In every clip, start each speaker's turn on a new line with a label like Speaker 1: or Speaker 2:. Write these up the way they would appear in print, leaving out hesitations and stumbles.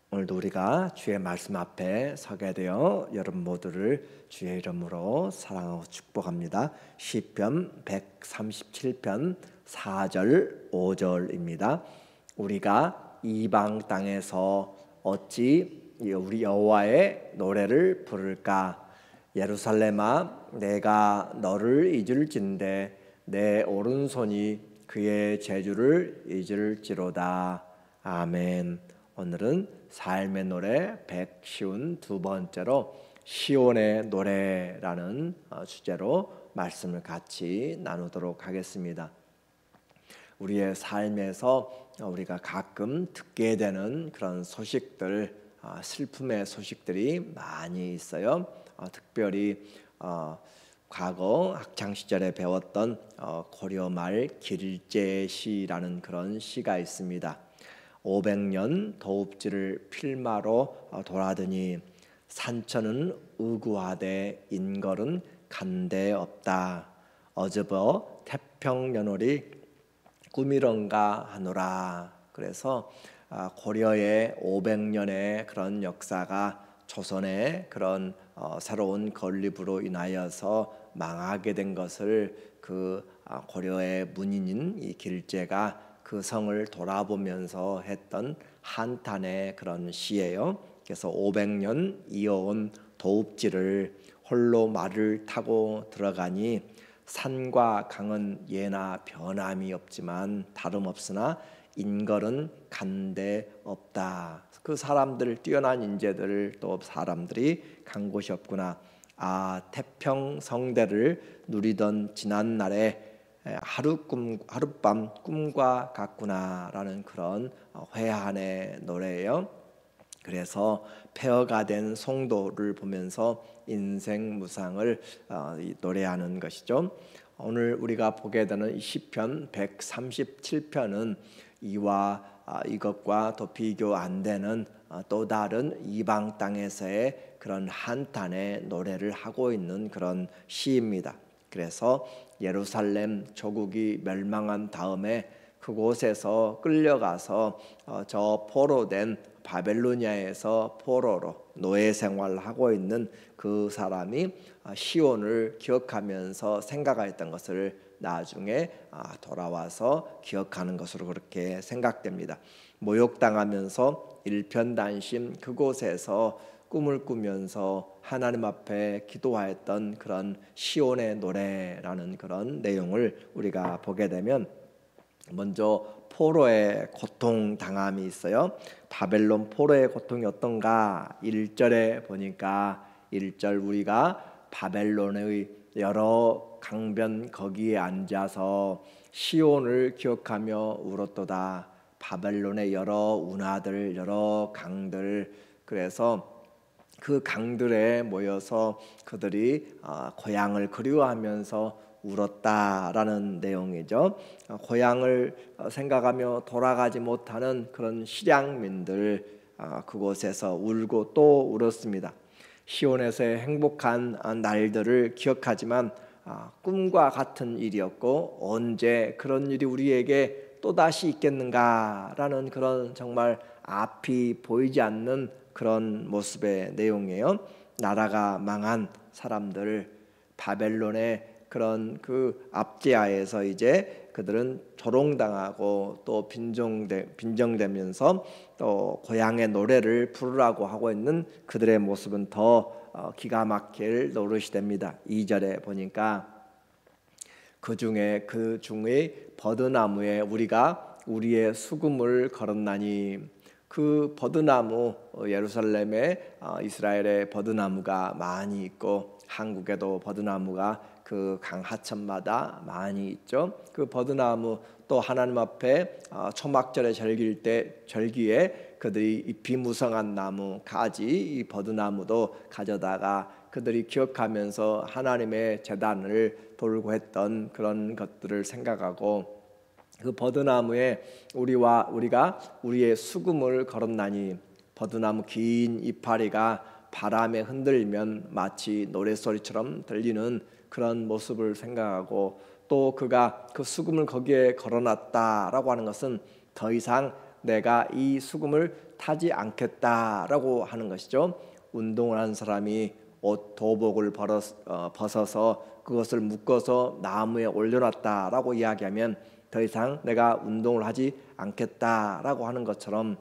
Speaker 1: 오늘도 우리가 주의 말씀 앞에 서게 되어 여러분 모두를 주의 이름으로 사랑하고 축복합니다. 시편 137편 4절 5절입니다. 우리가 이방 땅에서 어찌 우리 여호와의 노래를 부를까? 예루살렘아, 내가 너를 잊을진대 내 오른손이 그의 재주를 잊을지로다. 아멘. 오늘은 삶의 노래 152번째로 시온의 노래라는 주제로 말씀을 같이 나누도록 하겠습니다. 우리의 삶에서 우리가 가끔 듣게 되는 그런 소식들, 슬픔의 소식들이 많이 있어요. 특별히 과거 학창 시절에 배웠던 고려말 길제시라는 그런 시가 있습니다. 500년 도읍지를 필마로 돌아더니 산천은 의구하되 인걸은 간대 없다. 어저버 태평연월이 꿈이런가 하노라. 그래서 고려의 500년의 그런 역사가 조선의 그런 새로운 건립으로 인하여서 망하게 된 것을 그 고려의 문인인 이 길제가 그 성을 돌아보면서 했던 한탄의 그런 시예요. 그래서 500년 이어온 도읍지를 홀로 말을 타고 들어가니 산과 강은 예나 변함이 없지만 다름없으나 인걸은 간데 없다. 그 사람들, 뛰어난 인재들, 또 사람들이 간 곳이 없구나. 태평 성대를 누리던 지난 날에 하룻밤 꿈과 같구나라는 그런 회한의 노래예요. 그래서 폐허가 된 송도를 보면서 인생 무상을 노래하는 것이죠. 오늘 우리가 보게 되는 시편 137편은 이것과 더 비교 안 되는 또 다른 이방 땅에서의 그런 한탄의 노래를 하고 있는 그런 시입니다. 그래서 예루살렘 조국이 멸망한 다음에 그곳에서 끌려가서 저 포로된 바벨로니아에서 포로로 노예 생활을 하고 있는 그 사람이 시온을 기억하면서 생각했던 것을 나중에 돌아와서 기억하는 것으로 그렇게 생각됩니다. 모욕당하면서 일편단심 그곳에서 꿈을 꾸면서 하나님 앞에 기도하였던 그런 시온의 노래라는 그런 내용을 우리가 보게 되면, 먼저 포로의 고통 당함이 있어요. 바벨론 포로의 고통이 어떤가? 1절에 보니까 1절 우리가 바벨론의 여러 강변 거기에 앉아서 시온을 기억하며 울었도다. 바벨론의 여러 운하들, 여러 강들, 그래서 그 강들에 모여서 그들이 고향을 그리워하면서 울었다라는 내용이죠. 고향을 생각하며 돌아가지 못하는 그런 실향민들, 그곳에서 울고 또 울었습니다. 시온에서의 행복한 날들을 기억하지만 꿈과 같은 일이었고 언제 그런 일이 우리에게 또다시 있겠는가라는 그런 정말 앞이 보이지 않는 그런 모습의 내용이에요. 나라가 망한 사람들, 바벨론의 그런 그 압제하에서 이제 그들은 조롱당하고 또 빈정되면서 또 고향의 노래를 부르라고 하고 있는 그들의 모습은 더 기가 막힐 노릇이 됩니다. 2절에 보니까 그 중에 버드나무에 우리가 우리의 수금을 걸었나니, 그 버드나무, 예루살렘에 이스라엘의 버드나무가 많이 있고 한국에도 버드나무가 그 강 하천마다 많이 있죠. 그 버드나무, 또 하나님 앞에 초막절에 절기에 그들이 잎이 무성한 나무 가지, 이 버드나무도 가져다가 그들이 기억하면서 하나님의 제단을 돌고 했던 그런 것들을 생각하고, 그 버드나무에 우리가 우리의 수금을 걸었나니, 버드나무 긴 이파리가 바람에 흔들면 마치 노랫소리처럼 들리는 그런 모습을 생각하고, 또 그가 그 수금을 거기에 걸어놨다라고 하는 것은 더 이상 내가 이 수금을 타지 않겠다라고 하는 것이죠. 운동을 하는 사람이 옷 도복을 벗어서 그것을 묶어서 나무에 올려놨다라고 이야기하면 더 이상 내가 운동을 하지 않겠다라고 하는 것처럼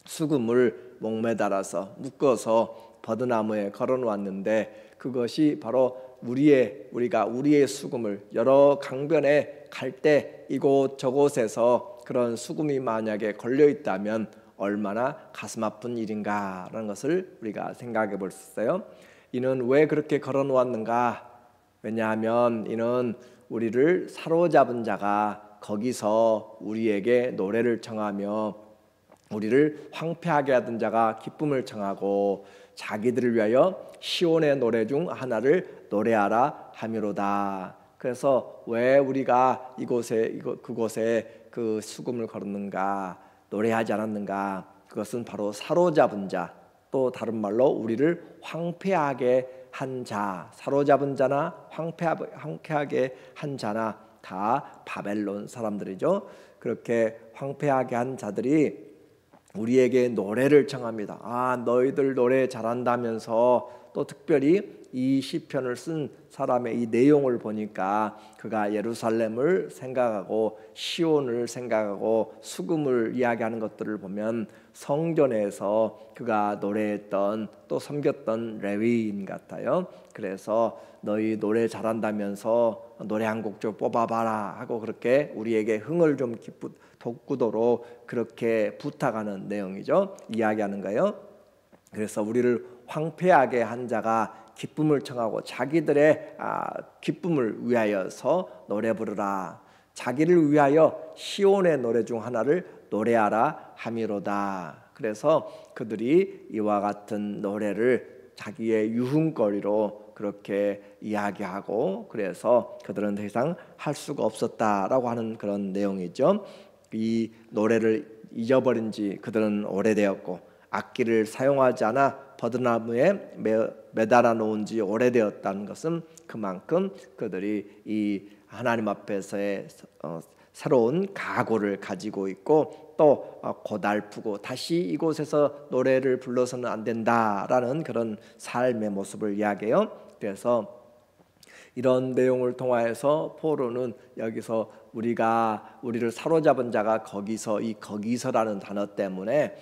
Speaker 1: 수금을 목매달아서 묶어서 버드나무에 걸어놓았는데 그것이 바로 우리가 우리의 수금을 여러 강변에 갈 때 이곳 저곳에서 그런 수금이 만약에 걸려 있다면 얼마나 가슴 아픈 일인가라는 것을 우리가 생각해 볼 수 있어요. 이는 왜 그렇게 걸어 놓았는가? 왜냐하면 이는 우리를 사로잡은 자가 거기서 우리에게 노래를 청하며 우리를 황폐하게 하던 자가 기쁨을 청하고 자기들을 위하여 시온의 노래 중 하나를 노래하라 함이로다. 그래서 왜 우리가 그곳에 그 수금을 걸었는가, 노래하지 않았는가? 그것은 바로 사로잡은 자, 또 다른 말로 우리를 황폐하게 한 자, 사로잡은 자나 황폐하게 한 자나 다 바벨론 사람들이죠. 그렇게 황폐하게 한 자들이 우리에게 노래를 청합니다. 너희들 노래 잘한다면서. 또 특별히 이 시편을 쓴 사람의 이 내용을 보니까 그가 예루살렘을 생각하고 시온을 생각하고 수금을 이야기하는 것들을 보면 성전에서 그가 노래했던 또 섬겼던 레위인 같아요. 그래서 너희 노래 잘한다면서 노래 한 곡 좀 뽑아봐라 하고 그렇게 우리에게 흥을 좀 돋구도록 그렇게 부탁하는 내용이죠. 이야기하는 거예요. 그래서 우리를 황폐하게 한 자가 기쁨을 청하고 자기들의 기쁨을 위하여서 노래 부르라. 자기를 위하여 시온의 노래 중 하나를 노래하라 함이로다. 그래서 그들이 이와 같은 노래를 자기의 유흥거리로 그렇게 이야기하고 그래서 그들은 더 이상 할 수가 없었다라고 하는 그런 내용이죠. 이 노래를 잊어버린 지 그들은 오래되었고 악기를 사용하지 않아 버드나무에 매달아 놓은 지 오래되었다는 것은 그만큼 그들이 이 하나님 앞에서의 새로운 각오를 가지고 있고 또 고달프고 다시 이곳에서 노래를 불러서는 안 된다라는 그런 삶의 모습을 이야기해요. 그래서 이런 내용을 통하여서 포로는 여기서 우리를 사로잡은 자가 거기서라는 단어 때문에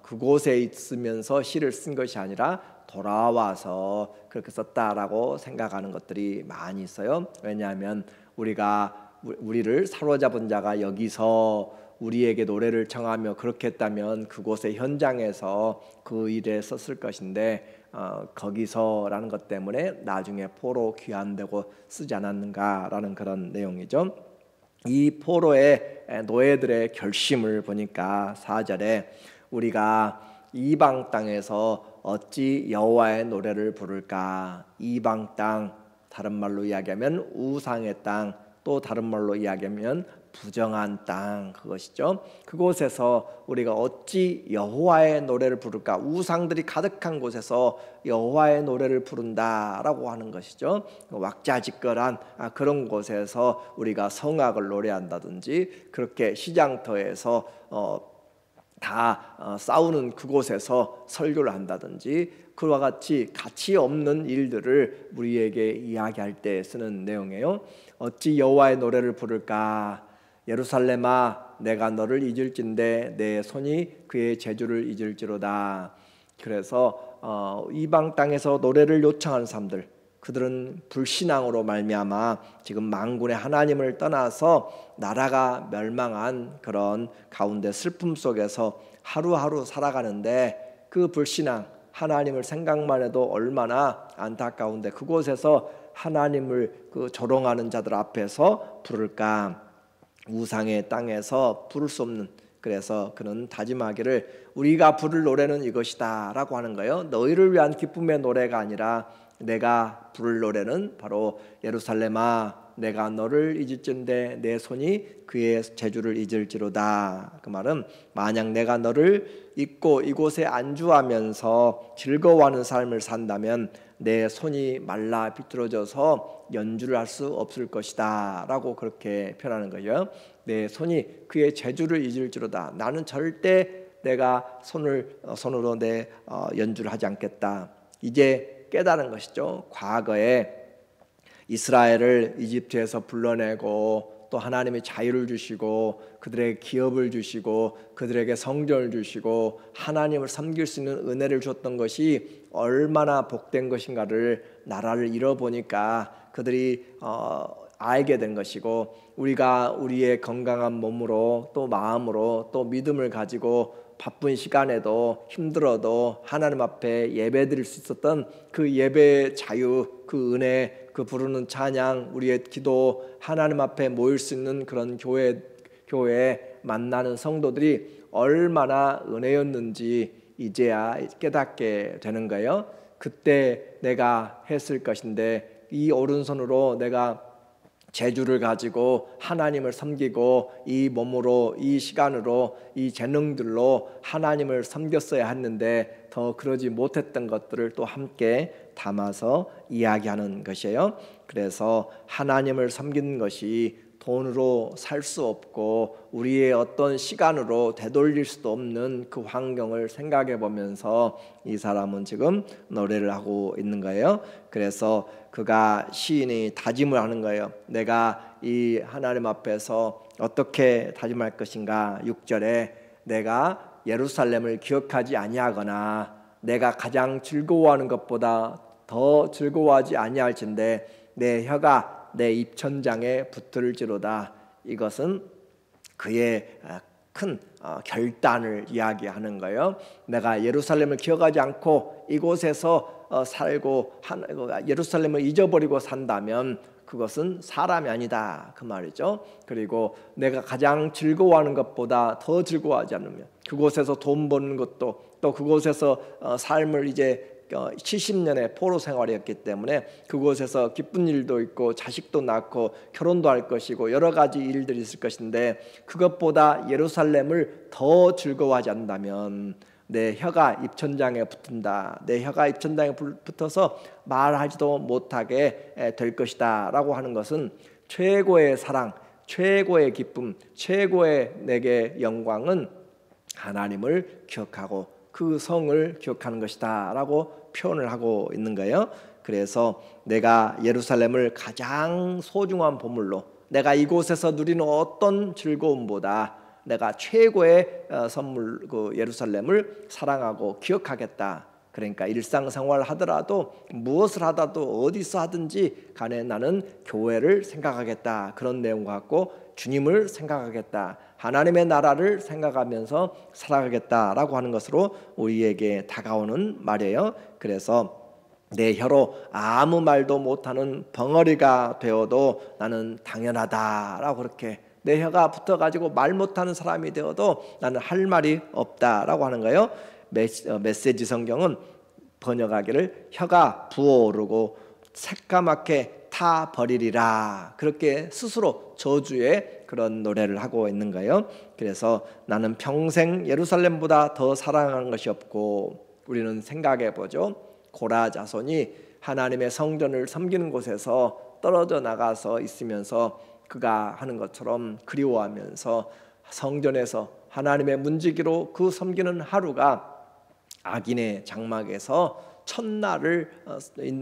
Speaker 1: 그곳에 있으면서 시를 쓴 것이 아니라 돌아와서 그렇게 썼다라고 생각하는 것들이 많이 있어요. 왜냐하면 우리를 사로잡은 자가 여기서 우리에게 노래를 청하며 그렇게 했다면 그곳의 현장에서 그 일에 썼을 것인데 거기서라는 것 때문에 나중에 포로 귀환되고 쓰지 않았는가라는 그런 내용이죠. 이 포로의 노예들의 결심을 보니까 4절에 우리가 이방 땅에서 어찌 여호와의 노래를 부를까? 이방 땅, 다른 말로 이야기하면 우상의 땅, 또 다른 말로 이야기하면 부정한 땅, 그것이죠. 그곳에서 우리가 어찌 여호와의 노래를 부를까? 우상들이 가득한 곳에서 여호와의 노래를 부른다라고 하는 것이죠. 왁자지껄한 그런 곳에서 우리가 성악을 노래한다든지 그렇게 시장터에서 다 싸우는 그곳에서 설교를 한다든지 그와 같이 가치 없는 일들을 우리에게 이야기할 때 쓰는 내용이에요. 어찌 여호와의 노래를 부를까? 예루살렘아, 내가 너를 잊을진대 내 손이 그의 재주를 잊을지로다. 그래서 이방 땅에서 노래를 요청하는 사람들, 그들은 불신앙으로 말미암아 지금 만군의 하나님을 떠나서 나라가 멸망한 그런 가운데 슬픔 속에서 하루하루 살아가는데 그 불신앙, 하나님을 생각만 해도 얼마나 안타까운데 그곳에서 하나님을 조롱하는 자들 앞에서 부를까? 우상의 땅에서 부를 수 없는, 그래서 그는 다짐하기를 우리가 부를 노래는 이것이다 라고 하는 거예요. 너희를 위한 기쁨의 노래가 아니라 내가 부를 노래는 바로 예루살렘아 내가 너를 잊을진대 내 손이 그의 재주를 잊을지로다. 그 말은 만약 내가 너를 잊고 이곳에 안주하면서 즐거워하는 삶을 산다면 내 손이 말라 비뚤어져서 연주를 할 수 없을 것이다 라고 그렇게 표현하는 거예요. 내 손이 그의 재주를 잊을지로다. 나는 절대 내가 손으로 내 연주를 하지 않겠다. 이제 깨달은 것이죠. 과거에 이스라엘을 이집트에서 불러내고 또 하나님이 자유를 주시고 그들에게 기업을 주시고 그들에게 성전을 주시고 하나님을 섬길 수 있는 은혜를 줬던 것이 얼마나 복된 것인가를 나라를 잃어보니까 그들이 알게 된 것이고, 우리가 우리의 건강한 몸으로 또 마음으로 또 믿음을 가지고 바쁜 시간에도 힘들어도 하나님 앞에 예배드릴 수 있었던 그 예배의 자유, 그 은혜, 그 부르는 찬양, 우리의 기도, 하나님 앞에 모일 수 있는 그런 교회에 만나는 성도들이 얼마나 은혜였는지 이제야 깨닫게 되는 거예요. 그때 내가 했을 것인데 이 오른손으로 내가 재주를 가지고 하나님을 섬기고 이 몸으로 이 시간으로 이 재능들로 하나님을 섬겼어야 했는데 더 그러지 못했던 것들을 또 함께 담아서 이야기하는 것이에요. 그래서 하나님을 섬기는 것이 돈으로 살 수 없고 우리의 어떤 시간으로 되돌릴 수도 없는 그 환경을 생각해 보면서 이 사람은 지금 노래를 하고 있는 거예요. 그래서 그가 시인이 다짐을 하는 거예요. 내가 이 하나님 앞에서 어떻게 다짐할 것인가. 6절에 내가 예루살렘을 기억하지 아니하거나 내가 가장 즐거워하는 것보다 더 즐거워하지 아니할진대 내 혀가 내 입천장에 붙을지로다. 이것은 그의 큰 결단을 이야기하는 거예요. 내가 예루살렘을 기억하지 않고 이곳에서 살고 예루살렘을 잊어버리고 산다면 그것은 사람이 아니다 그 말이죠. 그리고 내가 가장 즐거워하는 것보다 더 즐거워하지 않으면 그곳에서 돈 버는 것도 또 그곳에서 삶을 이제 70년의 포로 생활이었기 때문에 그곳에서 기쁜 일도 있고 자식도 낳고 결혼도 할 것이고 여러 가지 일들이 있을 것인데 그것보다 예루살렘을 더 즐거워하지 않는다면 내 혀가 입천장에 붙은다. 내 혀가 입천장에 붙어서 말하지도 못하게 될 것이다 라고 하는 것은 최고의 사랑, 최고의 기쁨, 최고의 내게 영광은 하나님을 기억하고 그 성을 기억하는 것이다 라고 표현을 하고 있는 거예요. 그래서 내가 예루살렘을 가장 소중한 보물로, 내가 이곳에서 누리는 어떤 즐거움보다 내가 최고의 선물 그 예루살렘을 사랑하고 기억하겠다. 그러니까 일상생활 하더라도 무엇을 하더라도 어디서 하든지 간에 나는 교회를 생각하겠다. 그런 내용 갖고 주님을 생각하겠다. 하나님의 나라를 생각하면서 살아가겠다라고 하는 것으로 우리에게 다가오는 말이에요. 그래서 내 혀로 아무 말도 못하는 벙어리가 되어도 나는 당연하다라고 그렇게 내 혀가 붙어가지고 말 못하는 사람이 되어도 나는 할 말이 없다라고 하는 거예요. 메시지 성경은 번역하기를 혀가 부어오르고 새까맣게 타 버리리라 그렇게 스스로 저주의 그런 노래를 하고 있는 거예요. 그래서 나는 평생 예루살렘보다 더 사랑하는 것이 없고, 우리는 생각해 보죠. 고라 자손이 하나님의 성전을 섬기는 곳에서 떨어져 나가서 있으면서 그가 하는 것처럼 그리워하면서 성전에서 하나님의 문지기로 그 섬기는 하루가 악인의 장막에서 첫날을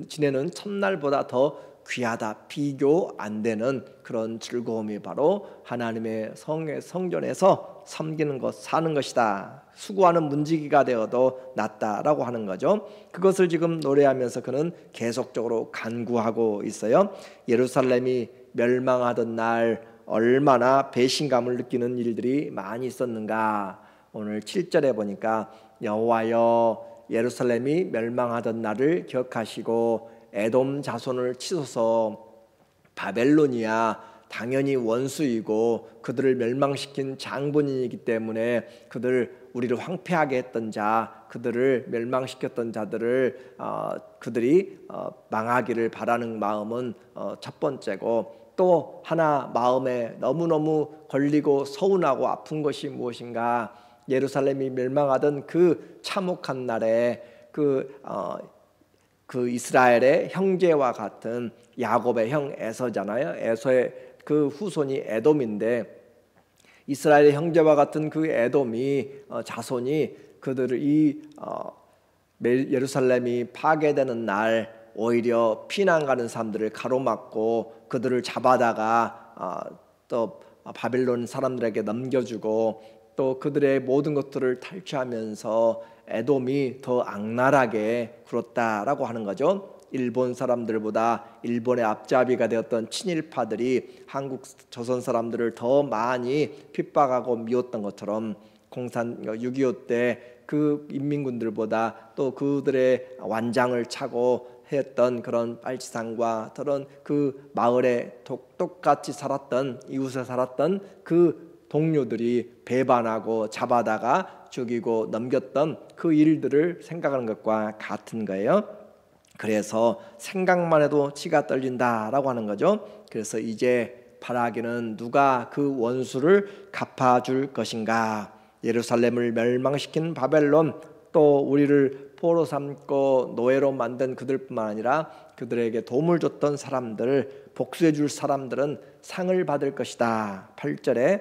Speaker 1: 지내는 첫날보다 더 귀하다, 비교 안 되는 그런 즐거움이 바로 하나님의 성전에서 섬기는 것, 사는 것이다. 수고하는 문지기가 되어도 낫다라고 하는 거죠. 그것을 지금 노래하면서 그는 계속적으로 간구하고 있어요. 예루살렘이 멸망하던 날 얼마나 배신감을 느끼는 일들이 많이 있었는가. 오늘 7절에 보니까 여호와여 예루살렘이 멸망하던 날을 기억하시고 에돔 자손을 치소서. 바벨론이야 당연히 원수이고 그들을 멸망시킨 장본인이기 때문에 그들 우리를 황폐하게 했던 자, 그들을 멸망시켰던 자들을 그들이 망하기를 바라는 마음은 첫 번째고, 또 하나 마음에 너무너무 걸리고 서운하고 아픈 것이 무엇인가? 예루살렘이 멸망하던 그 참혹한 날에 그 이스라엘의 형제와 같은 야곱의 형 에서잖아요. 에서의 그 후손이 에돔인데, 이스라엘의 형제와 같은 그 에돔이 자손이 그들을 예루살렘이 파괴되는 날 오히려 피난 가는 사람들을 가로막고 그들을 잡아다가 또 바벨론 사람들에게 넘겨주고 또 그들의 모든 것들을 탈취하면서 에돔이 더 악랄하게 굴었다라고 하는 거죠. 일본 사람들보다 일본의 앞잡이가 되었던 친일파들이 한국 조선 사람들을 더 많이 핍박하고 미웠던 것처럼 6.25 때 그 인민군들보다 또 그들의 완장을 차고 했던 그런 빨치산과 그런 그 마을에 똑같이 살았던, 이웃에 살았던 그 동료들이 배반하고 잡아다가 죽이고 넘겼던 그 일들을 생각하는 것과 같은 거예요. 그래서 생각만 해도 치가 떨린다라고 하는 거죠. 그래서 이제 바라기는 누가 그 원수를 갚아줄 것인가? 예루살렘을 멸망시킨 바벨론, 또 우리를 포로 삼고 노예로 만든 그들뿐만 아니라 그들에게 도움을 줬던 사람들, 복수해 줄 사람들은 상을 받을 것이다. 8절에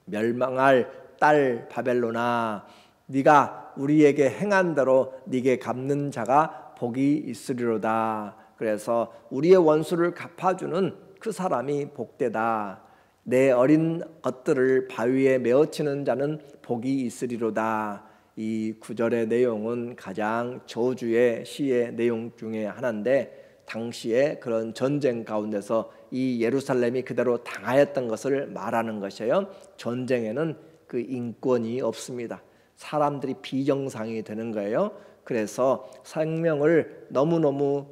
Speaker 1: 멸망할 딸 바벨론아, 네가 우리에게 행한 대로 네게 갚는 자가 복이 있으리로다. 그래서 우리의 원수를 갚아주는 그 사람이 복되다. 내 어린 것들을 바위에 메어치는 자는 복이 있으리로다. 이 구절의 내용은 가장 저주의 시의 내용 중에 하나인데, 당시에 그런 전쟁 가운데서 이 예루살렘이 그대로 당하였던 것을 말하는 것이에요. 전쟁에는 그 인권이 없습니다. 사람들이 비정상이 되는 거예요. 그래서 생명을 너무너무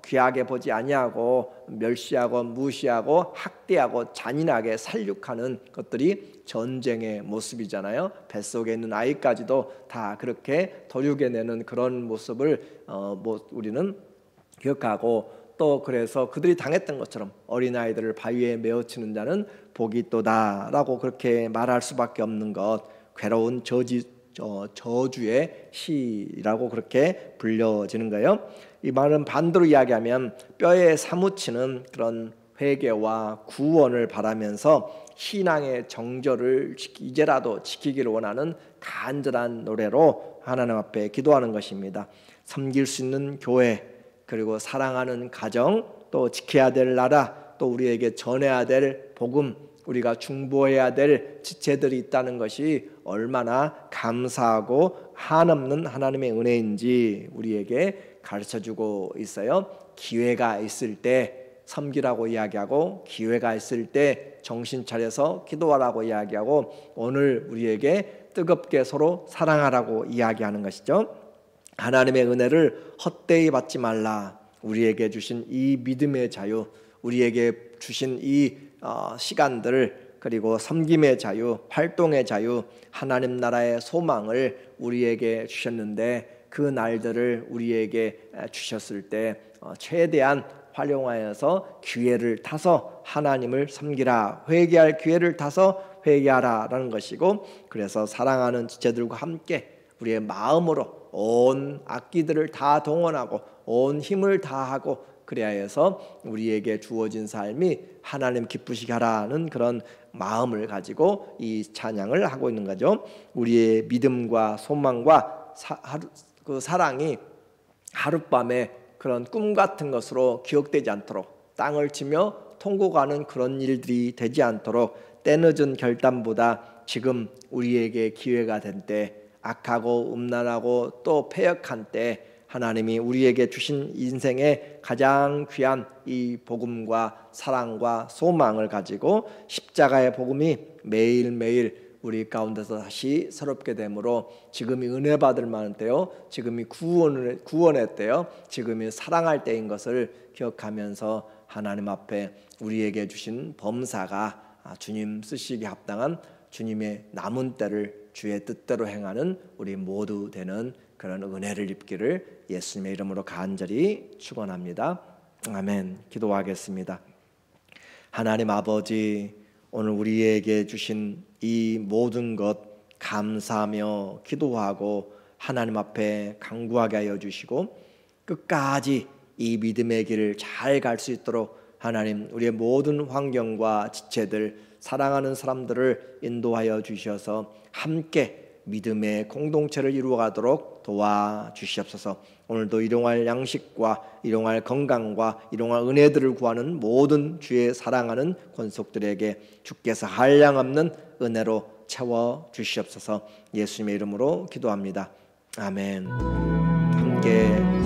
Speaker 1: 귀하게 보지 아니하고 멸시하고 무시하고 학대하고 잔인하게 살육하는 것들이 전쟁의 모습이잖아요. 뱃속에 있는 아이까지도 다 그렇게 도륙해내는 그런 모습을 우리는 기억하고, 또 그래서 그들이 당했던 것처럼 어린아이들을 바위에 메어치는 자는 복이 있도다라고 그렇게 말할 수밖에 없는 것, 괴로운 저주의 시라고 그렇게 불려지는 거예요. 이 말은 반대로 이야기하면 뼈에 사무치는 그런 회개와 구원을 바라면서 신앙의 정절을 이제라도 지키기를 원하는 간절한 노래로 하나님 앞에 기도하는 것입니다. 섬길 수 있는 교회, 그리고 사랑하는 가정, 또 지켜야 될 나라, 또 우리에게 전해야 될 복음, 우리가 중보해야 될 지체들이 있다는 것이 얼마나 감사하고 한없는 하나님의 은혜인지 우리에게 가르쳐주고 있어요. 기회가 있을 때 섬기라고 이야기하고, 기회가 있을 때 정신 차려서 기도하라고 이야기하고, 오늘 우리에게 뜨겁게 서로 사랑하라고 이야기하는 것이죠. 하나님의 은혜를 헛되이 받지 말라. 우리에게 주신 이 믿음의 자유, 우리에게 주신 이 시간들, 그리고 섬김의 자유, 활동의 자유, 하나님 나라의 소망을 우리에게 주셨는데, 그 날들을 우리에게 주셨을 때 최대한 활용하여서 기회를 타서 하나님을 섬기라, 회개할 기회를 타서 회개하라라는 것이고, 그래서 사랑하는 지체들과 함께 우리의 마음으로 온 악기들을 다 동원하고 온 힘을 다하고 그래야 해서 우리에게 주어진 삶이 하나님 기쁘시게 하라는 그런 마음을 가지고 이 찬양을 하고 있는 거죠. 우리의 믿음과 소망과 그 사랑이 하룻밤에 그런 꿈 같은 것으로 기억되지 않도록, 땅을 치며 통곡하는 그런 일들이 되지 않도록 때늦은 결단보다 지금 우리에게 기회가 된 때, 악하고 음란하고 또 패역한 때 하나님이 우리에게 주신 인생의 가장 귀한 이 복음과 사랑과 소망을 가지고 십자가의 복음이 매일매일 우리 가운데서 다시 새롭게 되므로 지금이 은혜 받을 만한 때요, 지금이 구원의 때요, 지금이 사랑할 때인 것을 기억하면서 하나님 앞에 우리에게 주신 범사가 주님 쓰시기에 합당한 주님의 남은 때를 주의 뜻대로 행하는 우리 모두 되는 그런 은혜를 입기를 예수님의 이름으로 간절히 축원합니다. 아멘. 기도하겠습니다. 하나님 아버지, 오늘 우리에게 주신 이 모든 것 감사하며 기도하고 하나님 앞에 간구하게 하여 주시고 끝까지 이 믿음의 길을 잘 갈 수 있도록 하나님 우리의 모든 환경과 지체들 사랑하는 사람들을 인도하여 주셔서 함께 믿음의 공동체를 이루어가도록 도와주시옵소서. 오늘도 일용할 양식과 일용할 건강과 일용할 은혜들을 구하는 모든 주의 사랑하는 권속들에게 주께서 한량없는 은혜로 채워주시옵소서. 예수님의 이름으로 기도합니다. 아멘. 함께